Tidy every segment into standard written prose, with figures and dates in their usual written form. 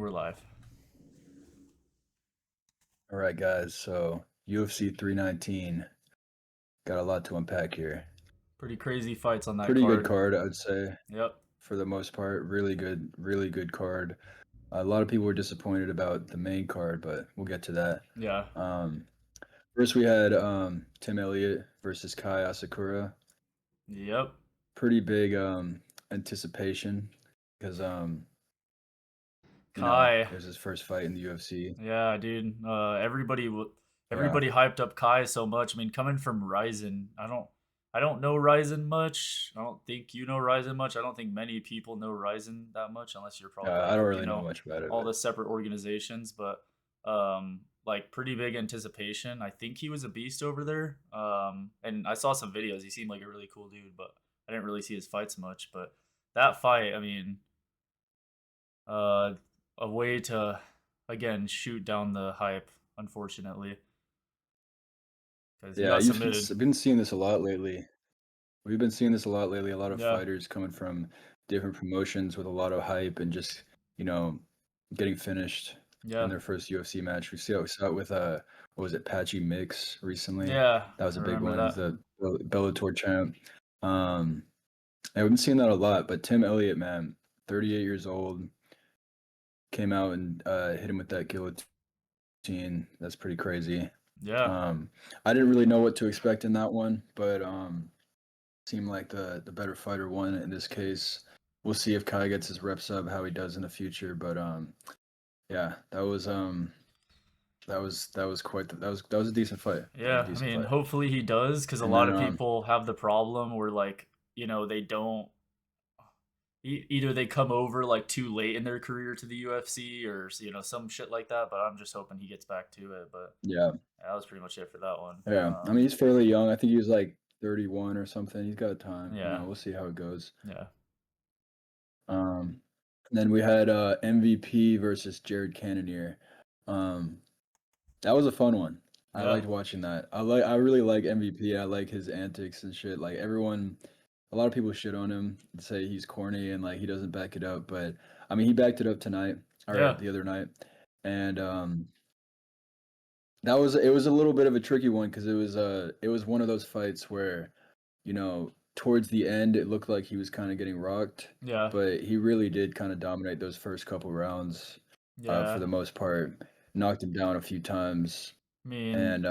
we're live. All right, guys. So UFC 319 got a lot to unpack here. Pretty crazy fights on that Pretty good card. card, I would say, Yep. for the most part. Really good card. A lot of people were disappointed about the main card, but we'll get to that. Yeah. Um, First, we had Tim Elliott versus Kai Asakura. Yep. Pretty big anticipation because Kai. it was his first fight in the UFC. Yeah, dude. Yeah, Everybody hyped up Kai so much. I mean, coming from Ryzen, I don't know Ryzen much. I don't think you know Ryzen much. I don't think many people know Ryzen that much unless you're probably I like, don't really know much about it, all but the separate organizations, but like pretty big anticipation. I think he was a beast over there. And I saw some videos. He seemed like a really cool dude, but I didn't really see his fights much, but that fight, I mean, uh, a way to again shoot down the hype. Unfortunately, because he yeah, got you've submitted. been seeing this a lot lately. We've been seeing this a lot lately. A lot of Yeah, fighters coming from different promotions with a lot of hype and just, you know, getting finished in yeah, their first UFC match. We saw it with what was it, Patchy Mix recently. yeah. That was I a big remember one. He's that. the Bellator champ. Um, and we've been seeing that a lot. But Tim Elliott, man, 38 years old, came out and hit him with that guillotine. That's pretty crazy. Yeah, Um, I didn't really know what to expect in that one, but seemed like the better fighter won in this case. We'll see if Kai gets his reps up, how he does in the future. But yeah, that was quite that was a decent fight. That was a yeah. I decent mean, fight. hopefully he does, because a And lot then of people have the problem where like they don't. Either they come over like too late in their career to the UFC, or some shit like that. But I'm just hoping he gets back to it. But yeah, yeah, that was pretty much it for that one. yeah. I mean, he's fairly young. I think he was like 31 or something. He's got time. Yeah, We'll see how it goes. yeah, Um, and then we had MVP versus Jared Cannonier. Um, That was a fun one. I yeah, liked watching that. I really like MVP. I like his antics and shit. Like everyone, a lot of people shit on him and say he's corny and like he doesn't back it up. But I mean, he backed it up tonight or yeah, the other night, and that was it was a little bit of a tricky one because it was one of those fights where, towards the end it looked like he was kind of getting rocked, yeah, but he really did kind of dominate those first couple rounds, for yeah. the most part. Knocked him down a few times, I mean, and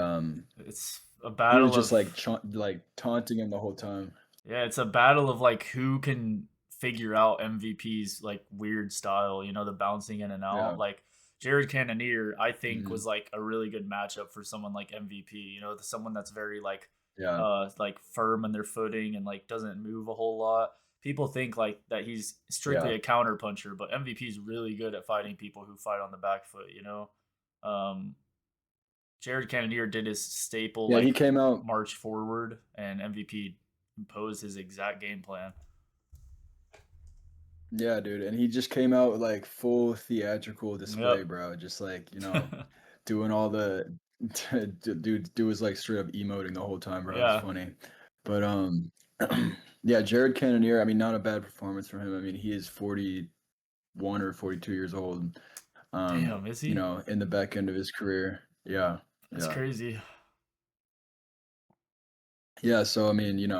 it's a he was battle just of like like taunting him the whole time. yeah, it's a battle of like who can figure out MVP's like weird style, the bouncing in and out. Yeah. Like Jared Cannonier, I think Mhm. was like a really good matchup for someone like MVP, someone that's very Yeah. like firm in their footing and like doesn't move a whole lot. People think like that he's strictly Yeah. a counter puncher, but MVP is really good at fighting people who fight on the back foot. Um Jared Cannonier did his staple Yeah, he like came out. march forward, and MVP imposed his exact game plan. Yeah, dude, and he just came out with like full theatrical display, Yep. bro. Just like, doing all the dude was like straight up emoting the whole time, bro. It's Yeah. funny. But yeah, Jared Cannonier, I mean, not a bad performance from him. I mean, he is 41 or 42 years old. Damn, is he? In the back end of his career. Yeah. That's Yeah. crazy. Yeah, so I mean,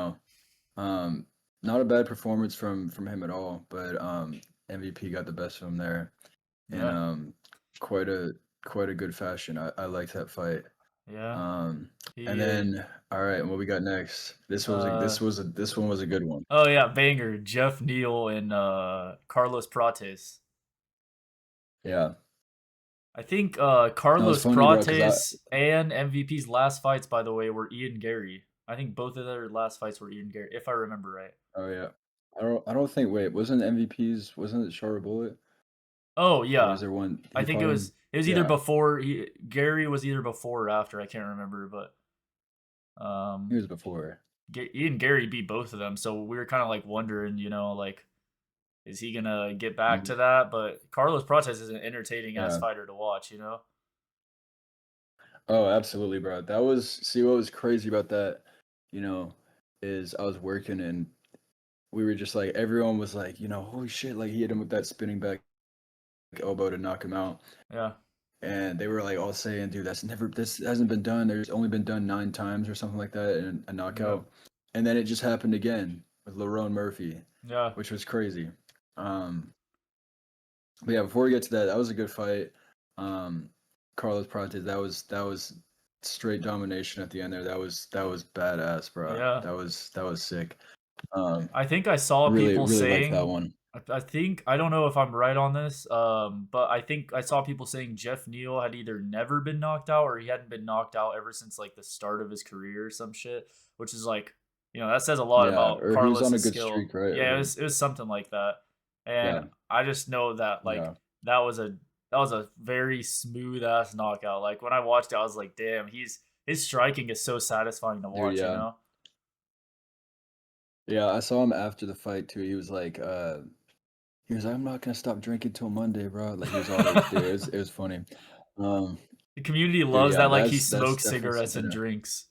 Um, not a bad performance from him at all, but MVP got the best of him there in Yeah. quite a quite a good fashion. I liked that fight. Yeah. Um, and He then all right, what we got next? uh This one was a good one. oh yeah, banger. Jeff Neal and Carlos Prates. Yeah, I think that was Carlos funny, bro. Cause I Prates and MVP's last fights, by the way, were Ian Gary. I think both of their last fights were Ian Gary, if I remember right. oh yeah, I don't think wait wasn't MVP's wasn't it Shara Bullet Oh or yeah, was there one I he think fought him? it was either Yeah, before Gary was either before or after. I can't remember, but he um, was before. Ian Gary beat both of them, so we were kind of like wondering, like is he gonna get back Mhm. to that? But Carlos Prates is an entertaining ass Yeah. fighter to watch. Oh, absolutely, bro. That was see what was crazy about that, you know, is I was working and we were just like everyone was like, holy shit, like he hit him with that spinning back elbow to knock him out. Yeah. And they were like all saying, "Dude, this hasn't been done. There's only been done 9 times or something like that in a Yeah. knockout." And then it just happened again with Lerone Murphy, Yeah. which was crazy. Um, but yeah, before we get to that, that was a good fight. Um, Carlos Prates, that was straight domination at the end there. That was badass, bro. Yeah. That was sick. Um, I think I saw really people really liked that saying, one. I think I don't know if I'm right on this, but I think I saw people saying Jeff Neal had either never been knocked out or he hadn't been knocked out ever since like the start of his career or some shit, which is like, that says a lot Yeah, about or he was on a Carlos's good skill. streak, right? Yeah, Or it was something like that, and yeah, I just know that like yeah, that was a that was a very smooth ass knockout. Like when I watched it, I was like, damn, his striking is so satisfying to dude, watch. yeah. Yeah, I saw him after the fight too. He was like, "I'm not gonna stop drinking till Monday, bro." Like he was all like, dude, it was funny. Um, The community dude, loves yeah, that like he that's smokes definitely cigarettes something. and drinks.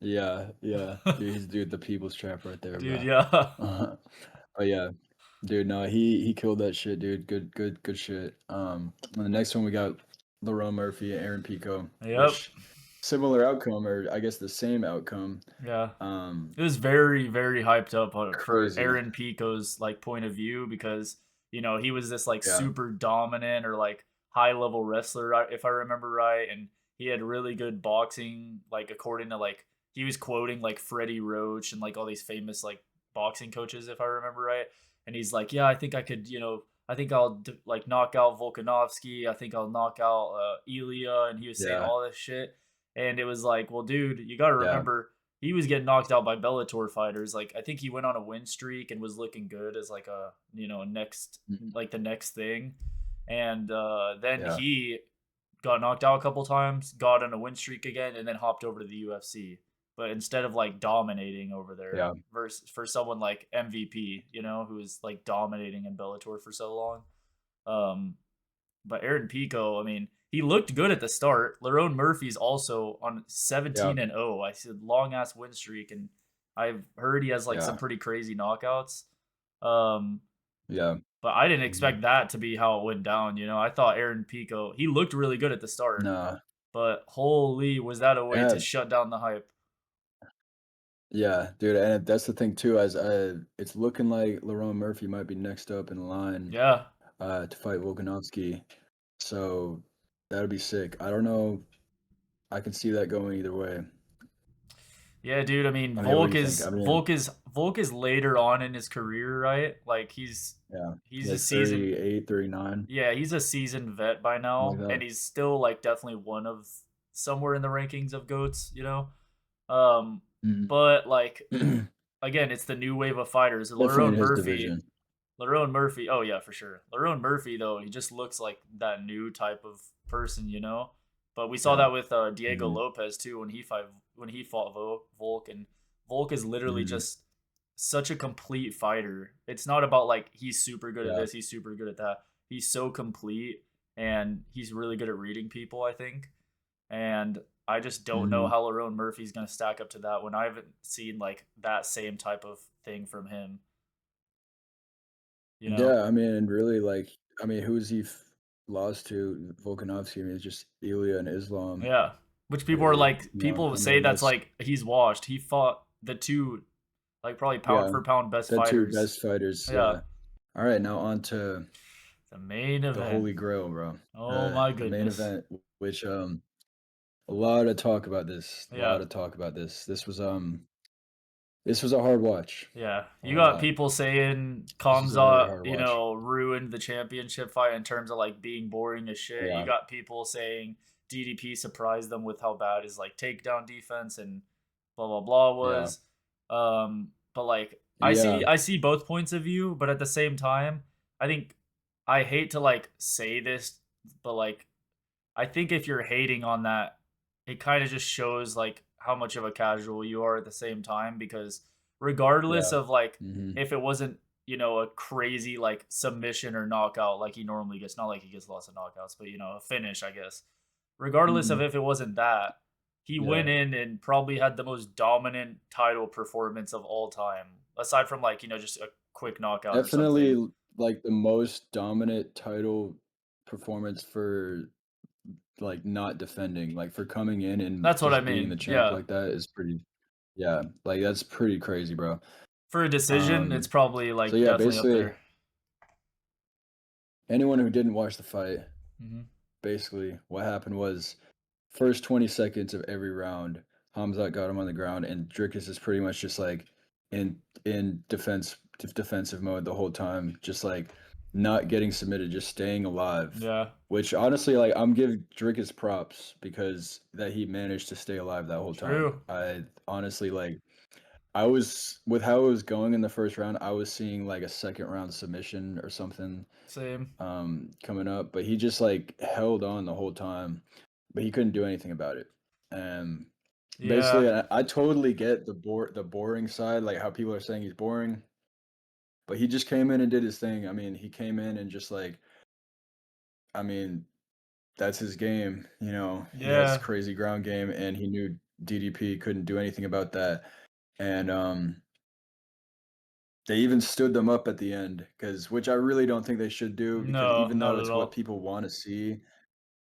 Yeah, yeah, dude, the people's trap right there, Dude, bro. yeah. Uh, but yeah, dude, no, he killed that shit, dude. Good shit. And the next one we got Lerone Murphy and Aaron Pico, Yep. which similar outcome, or I guess the same outcome. Yeah. Um, It was very, very hyped up for crazy. Aaron Pico's like point of view because he was this like Yeah, super dominant or like high level wrestler if I remember right, and he had really good boxing. Like according to like he was quoting like Freddie Roach and like all these famous like boxing coaches if I remember right, and he's like, yeah, I think I could, I think I'll like knock out Volkanovski. I think I'll knock out Ilya, and he was saying yeah, all this shit, and it was like, well, dude, you got to yeah, remember he was getting knocked out by Bellator fighters. Like I think he went on a win streak and was looking good as like a next mm, like the next thing, and then yeah, he got knocked out a couple times, got on a win streak again, and then hopped over to the UFC. But instead of like dominating over there, yeah, versus for someone like MVP, who was like dominating in Bellator for so long, um, but Aaron Pico, I mean, he looked good at the start. Lerone Murphy's also on yeah, 17-0. I said long ass win streak, and I've heard he has like some yeah, pretty crazy knockouts. Um, yeah. but I didn't Mhm. expect that to be how it went down. I thought Aaron Pico, he looked really good at the start, Nah, but holy, was that a way to yeah, shut down the hype? yeah, dude, and that's the thing too. As it's looking like Lerone Murphy might be next up in line Yeah, to fight Volkanovski, so that'd be sick. I don't know. I can see that going either way. yeah, dude. I mean, I mean, what do you think? I mean, Volk is later on in his career, right? Like yeah, he's a like season 38, 39, Yeah, he's a seasoned vet by like now, that. and he's still like definitely one of somewhere in the rankings of goats. Um, Mhm. but like again, it's the new wave of fighters. Definitely in his division. Lerone Murphy. Oh yeah, for sure. Lerone Murphy though, he just looks like that new type of person. But we saw Yeah. that with Diego Hmm. Lopez too when he fought Volk, and Volk is literally Hmm. just such a complete fighter. It's not about like he's super good at Yeah. this, he's super good at that. He's so complete, and he's really good at reading people, I think. And I just don't know Hmm. how Lerone Murphy's going to stack up to that when I haven't seen like that same type of thing from him, you know? Yeah, I mean, and really, like, I mean, who's he lost to? Volkanovski. I mean, it's just Ilya and Islam. Yeah. Which people are like, people I say mean, that's that's like he's washed. He fought the two, like probably pound yeah, for pound best the two fighters. best fighters. Yeah. Yeah. All right, now on to The main the event. Holy Grail, bro. Oh my The main goodness. event, which a lot of talk about this. A Yeah. lot of talk about this. This was a hard watch. Yeah, you got Uh, people saying this was a very Khamzat, hard watch. ruined the championship fight in terms of like being boring as shit. You Yeah, got people saying DDP surprised them with how bad his like takedown defense and blah blah blah yeah, was. But like yeah. I see both points of view, but at the same time, I think I hate to like say this, but like I think if you're hating on that, it kind of just shows like how much of a casual you are at the same time because regardless Yeah. of like Mhm. if it wasn't, a crazy like submission or knockout like he normally gets, not like he gets lots of knockouts, but a finish, I guess. Regardless of Mhm. if it wasn't that, he went Yeah. in and probably had the most dominant title performance of all time, aside from like, just a quick knockout or Definitely something. like the most dominant title performance for like not defending, like for coming in and That's what I just beating mean. the champ Yeah. like that is pretty yeah, like that's pretty crazy, bro. For a decision, it's Um probably so like yeah, definitely up basically there. anyone who didn't watch the fight, Mhm. basically what happened was first 20 seconds of every round, Hamzat got him on the ground, and Dricus is pretty much just like in defensive mode the whole time, just like not getting submitted, just staying alive. Yeah. Which honestly, like I'm giving Dricus props because that he managed to stay alive that whole time. True. I honestly like I was with how it was going in the first round, I was seeing like a second round submission or something Same. coming up, but he just like held on the whole time, but he couldn't do anything about it. And Yeah. basically, I totally get the boring side, like how people are saying he's boring, but he just came in and did his thing. I mean, he came in and just like, I mean, that's his game. You know, he has Yeah. crazy ground game, and he knew DDP couldn't do anything about that. And they even stood them up at the end, because which I really don't think they should do, because No, even not though at it's what all. people want to see,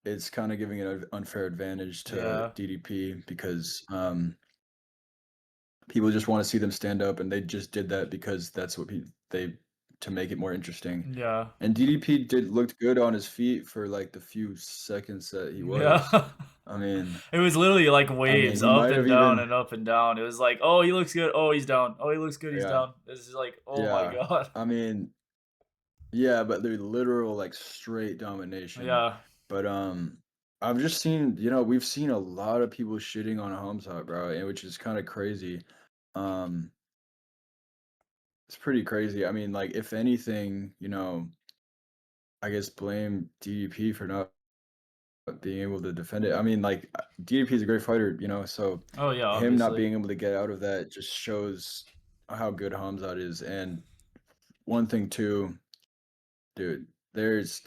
it's kind of giving an unfair advantage to Yeah. DDP because people just want to see them stand up, and they just did that because that's what they to make it more interesting. Yeah. And DDP did looked good on his feet for like the few seconds that he was. Yeah. I mean, It was literally like I mean, waves he up might and have down even and up and down. It was like, "Oh, he looks good. Oh, he's down. Oh, he looks good. He's yeah down." This is like, "Oh my yeah. god." I mean, yeah, but they're literal like straight domination. Yeah. But I've just seen, we've seen a lot of people shitting on Hamzat, bro, and which is kind of crazy. Um, it's pretty crazy. I mean, like if anything, I guess blame DDP for not being able to defend it. I mean, like DDP is a great fighter, so Oh yeah, him not obviously. being able to get out of that just shows how good Hamzat is. And one thing too, dude, there's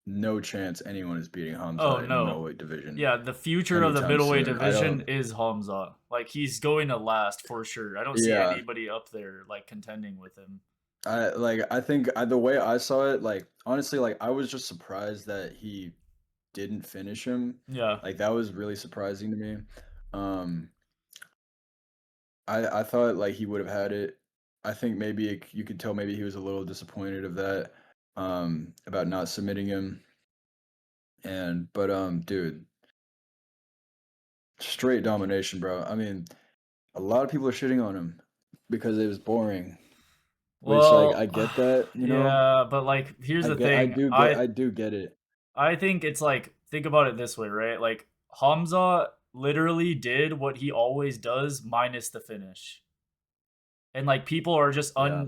no chance anyone is beating Oh Hamzat in the no. middleweight division Yeah, the future of the anytime middleweight soon. I division don't. is Hamza. Like he's going to last for sure. I don't see Yeah, anybody up there like contending with him. I think the way I saw it, like honestly, like I was just surprised that he didn't finish him. Yeah. Like that was really surprising to me. Um, I thought like he would have had it. I think maybe you could tell maybe he was a little disappointed of that, about not submitting him. And but dude, straight domination, bro. I mean, a lot of people are shitting on him because it was boring. Which like Well, I get that, yeah, but like here's I the get I thing. do get I do get it. I think it's like think about it this way, right? Like Hamza literally did what he always does minus the finish. And like people are just Yeah,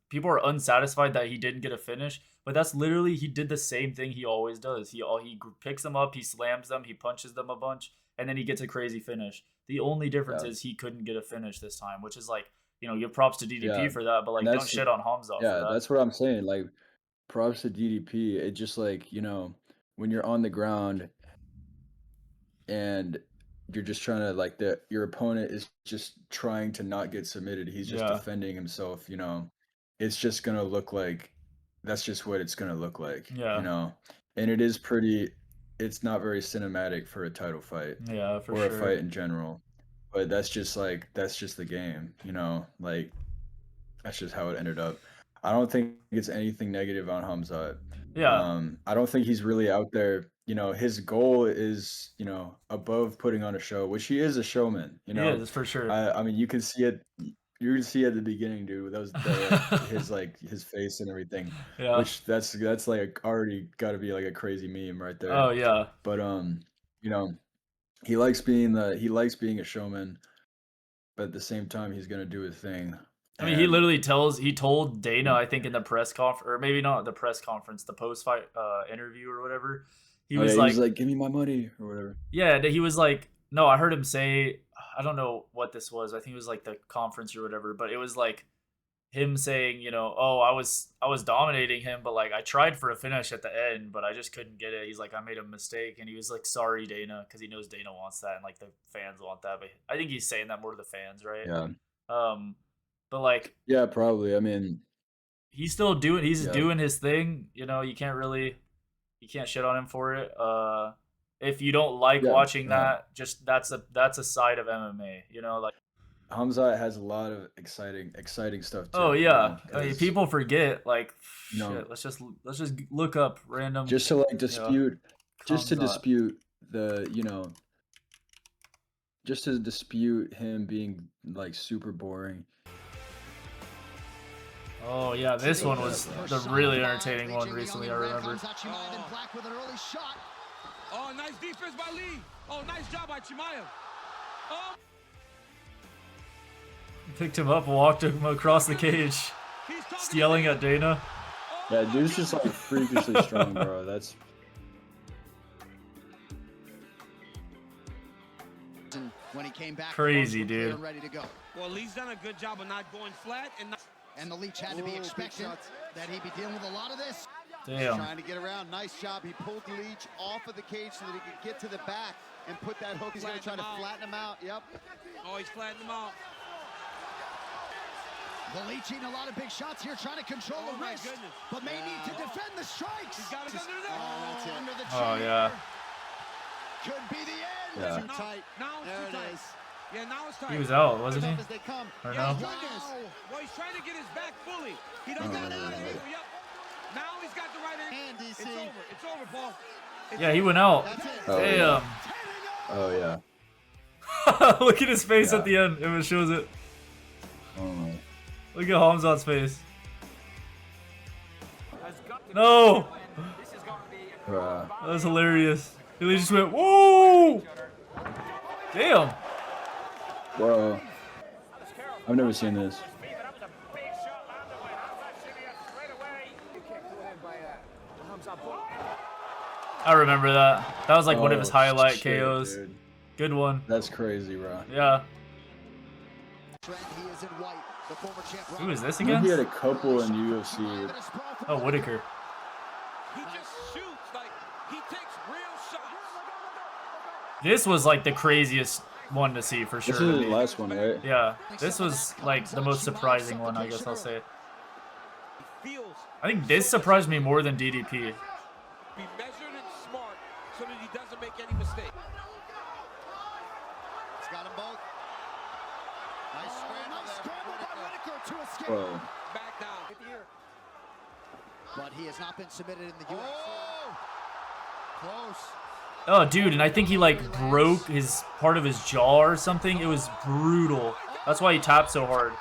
people are unsatisfied that he didn't get a finish, but that's literally he did the same thing he always does. Picks them up, he slams them, he punches them a bunch, and then he gets a crazy finish. The only difference yeah, is he couldn't get a finish this time, which is like, give props to DDP yeah. for that, but And like don't shit on Hamza for yeah, that. that's what I'm saying. Like props to DDP. It just like, when you're on the ground and you're just trying to like your opponent is just trying to not get submitted. He's just Yeah. defending himself, it's just gonna look like that's just what it's gonna look like. Yeah. And it's not very cinematic for a title fight Yeah, for or a fight sure. in general. But that's just the game. Like that's just how it ended up. I don't think it's anything negative on Hamzat. Yeah. I don't think he's really out there. His goal is, above putting on a show, which he is a showman. He is for sure. I mean, you can see it. You can see at the beginning, dude. Those the his like his face and everything, Yeah. which that's like already got to be like a crazy meme right Oh there. yeah. But you know, he likes being a showman, but at the same time, he's gonna do his thing. I mean, he And literally he told Dana, I think in the press conference, or maybe not the press conference, the post fight interview or whatever. He oh yeah, was he was like, like, "Give me my money" or whatever. yeah, he was like, no, I heard him say, I don't know what this was. I think it was like the conference or whatever, but it was like him saying, oh, I was dominating him, but like I tried for a finish at the end, but I just couldn't get it. He's like, I made a mistake, and he was like, sorry, Dana, because he knows Dana wants that, and like the fans want that. But I think he's saying that more to the fans, right? Yeah, Um, but like yeah, probably. I mean, he's still doing he's Yep. doing his thing. You know, you can't shit on him for it. If you don't like Yeah. watching Yeah. that, just that's a side of MMA. You know, like Hamzat has a lot of exciting stuff oh too. You yeah, know, I mean because people forget like you know, shit. Let's just look up random just to like you know just to Khamzat. dispute the, just to dispute him being like super boring. Oh yeah, this one was the really entertaining one recently. I remember. Oh, nice defense by Lee. Oh, nice job by Chimaev. Oh, Picked him up, walked him across the cage, just yelling at Dana. Yeah, dude's just like freakishly strong, bro. That's when he came back crazy, dude. and ready to go. well, Lee's done a good job of not going flat And the Leech had to be expectant that he'd be dealing with a lot of this. Damn. Trying to get around. Nice job. He pulled Leach off of the cage so that he could get to the back and put that hook. He's going to try to flatten him out. Yep. Oh, he's flattening him out. The Leech eating a lot of big shots here, trying to control Oh, the my wrist, goodness. but may need to defend the strikes. He's got it under there. that's it. Under the Oh chin yeah. here. Could be the end. Yeah. Too tight. Now it's There too it tight. is. Yeah, now it's tight. He was out, wasn't he? Up as they come. Or Yeah, no? well, he's trying to get his back fully. He doesn't have the right angle. Yep. Now he's got the right angle. And DC. It's over. It's over, Paul. It's Yeah, he over. went out. That's it. Oh, Damn. yeah. Oh yeah. Look at his face Yeah. at the end. It shows it. Oh. Look at Hamzat's face. No! Bruh. That was hilarious. He just went, whoa! Damn. Bro. I've never seen this. I remember that. That was like one of his Oh, highlight shit, KOs. dude. Good one. That's crazy, bro. Yeah. Trent, he is in white. The former champ. Who is this I think he had again? a couple in UFC. Oh, Whitaker. He just shoots like he takes real shots. This was like the craziest one to see for sure. This to is the me. last one, right? Yeah, this was like the most surprising one, I guess I'll say. He feels I think this surprised me more than DDP. be measured and smart so that he doesn't make any mistake. He's got them both. Nice scramble Nice there. scramble by Whitaker to escape. Bro. Back down. But he has not been submitted in the UFC. Oh! Close. Oh, dude, and I think he like broke his part of his jaw or something. It was brutal. That's why he tapped so hard.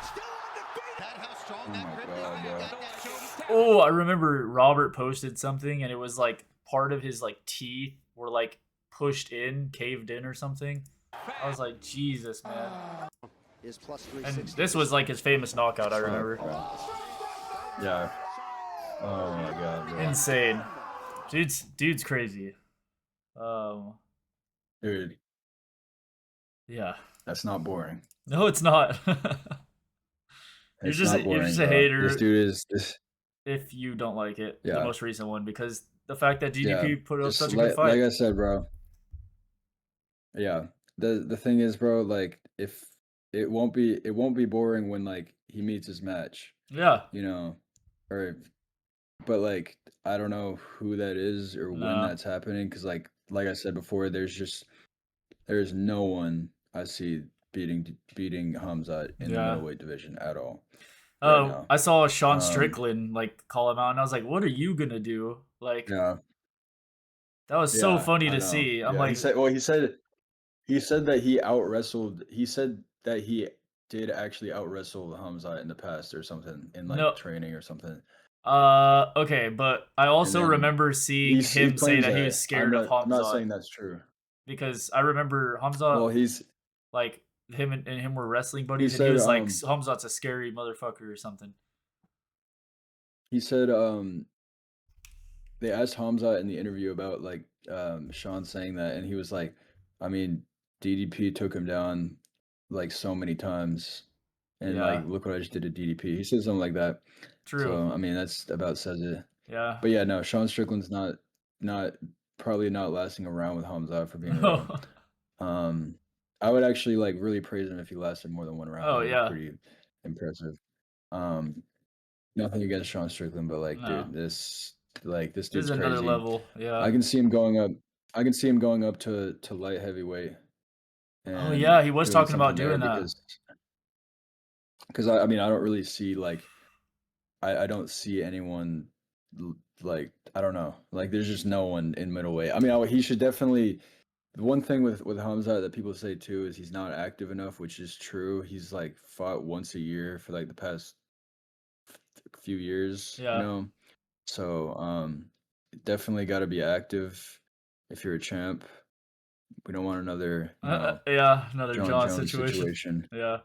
Still undefeated. That how strong Oh that my grip God, is. bro. Got that shoulder. Oh, I remember Robert posted something, and it was like part of his like teeth were like pushed in, caved in or something. I was like, Jesus, man. Is plus And 360. this was like his famous knockout, I remember. Yeah. Oh my god, bro. Insane. Dude's crazy. Dude, Yeah. that's not boring. No, it's not. It's just- not you're boring, just a bro. hater. This dude is this. If you don't like it, the Yeah. most recent one, because the fact that Yeah, DDP put up just such a like, good fight. like I said, bro. Yeah. The thing is, bro, like if it won't be boring when like he meets his match, Yeah. you know, or but like I don't know who that is or when No. that's happening because like I said before, there's no one I see beating Khamzat in the Yeah. middleweight division at all. Oh, now. I saw Sean Um, Strickland like call him out, and I was like, "What are you gonna do?" Like Yeah. that was so Yeah, funny I to know. see. I'm Yeah, like, he said that he out wrestled. He said that he did actually out wrestle Hamza in the past or something in like No. training or something. Okay, but I also then remember seeing He him say claims that he was scared of I'm not Hamzat saying that's true. because I remember Hamzat, Well, he's like him and him were wrestling buddies, and said, he was like, Hamzat's a scary motherfucker or something. he said they asked Hamza in the interview about like Sean saying that, and he was like, I mean, DDP took him down like so many times, and Yeah. like look what I just did to DDP. He said something like that. True. So I mean, that's about says it. Yeah. But yeah, no, Sean Strickland's probably not lasting around with Hamza for being real. I would actually like really praise him if he lasted more than one round. Oh, That'd be yeah. pretty impressive. Nothing against Sean Strickland, but like, No, dude, this this is dude's another crazy. level. Yeah. I can see him going up. I can see him going up to light heavyweight Oh and yeah, he was doing talking about something there doing that. because I mean I don't really see like I don't see anyone like I don't know like there's just no one in middleweight. I mean he should definitely. The one thing with Hamza that people say too is he's not active enough, which is true. He's like fought once a year for like the past few years, you Yeah. know. So definitely got to be active if you're a champ. We don't want another, Yeah, another John John Jones situation. situation. Yeah.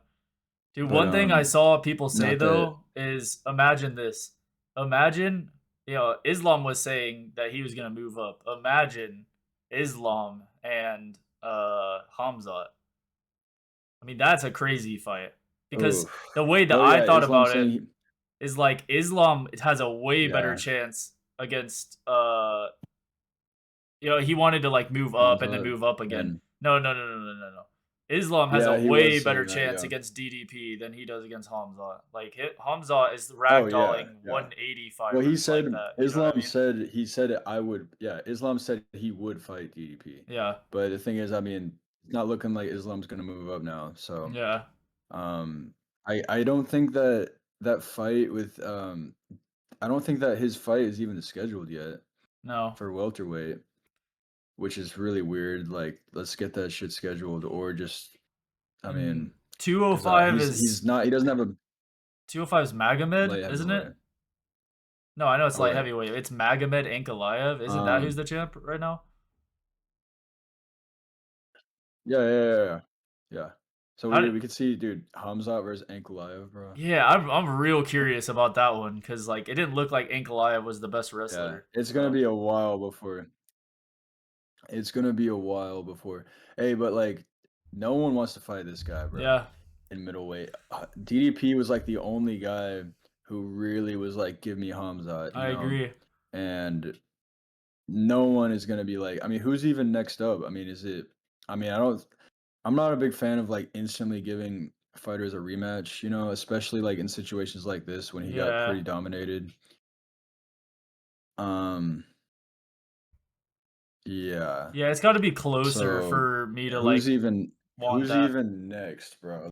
Dude, But one thing I saw people say not that. though is imagine this. Imagine, Islam was saying that he was gonna move up. Imagine Islam and Hamzat. I mean, that's a crazy fight. Oh, Because the way that oh I yeah, thought Islam about it saying is like Islam has a way better yeah, chance against he wanted to like move up and then Hamza. move up again. Then No, no, no, no, no, no, no. Islam has a yeah, he way was better saying that. chance Yeah. against DDP than he does against Hamza. Like Hamza is Oh yeah, ragdolling yeah. 180 Well, he fighters said like that. You know what I Islam mean? said he said I would. Yeah, Islam said he would fight DDP. Yeah, But the thing is, I mean, it's not looking like Islam's gonna move up now. So yeah. um, I don't think that that fight with I don't think that his fight is even scheduled yet No. for welterweight, which is really weird. Like, let's get that shit scheduled, or just I And mean, because 205 he's is not he doesn't have a 205 is Magomed, light isn't it? heavyweight. No, I know it's Oh light wait, heavyweight. It's Magomed Ankalaev. Isn't that who's um, the champ right now? yeah, yeah, yeah, yeah. Yeah. So How did, we could see, dude, Hamzat versus Ankalaev, bro. yeah, I'm real curious about that one because like it didn't look like Ankalaev was the best Yeah, wrestler. it's gonna So be a while before. It's gonna be a while before. Hey, but like, no one wants to fight this guy, bro. yeah, In middleweight, DDP was like the only guy who really was like, "Give me Hamzat," I agree. and no one is gonna be like. I mean, who's even next up? I mean, is it? I mean, I don't. I'm not a big fan of like instantly giving fighters a rematch, especially like in situations like this when he got Yeah. pretty dominated. Um, yeah. Yeah, it's got to be closer So for me to who's like even want who's that. even next, bro?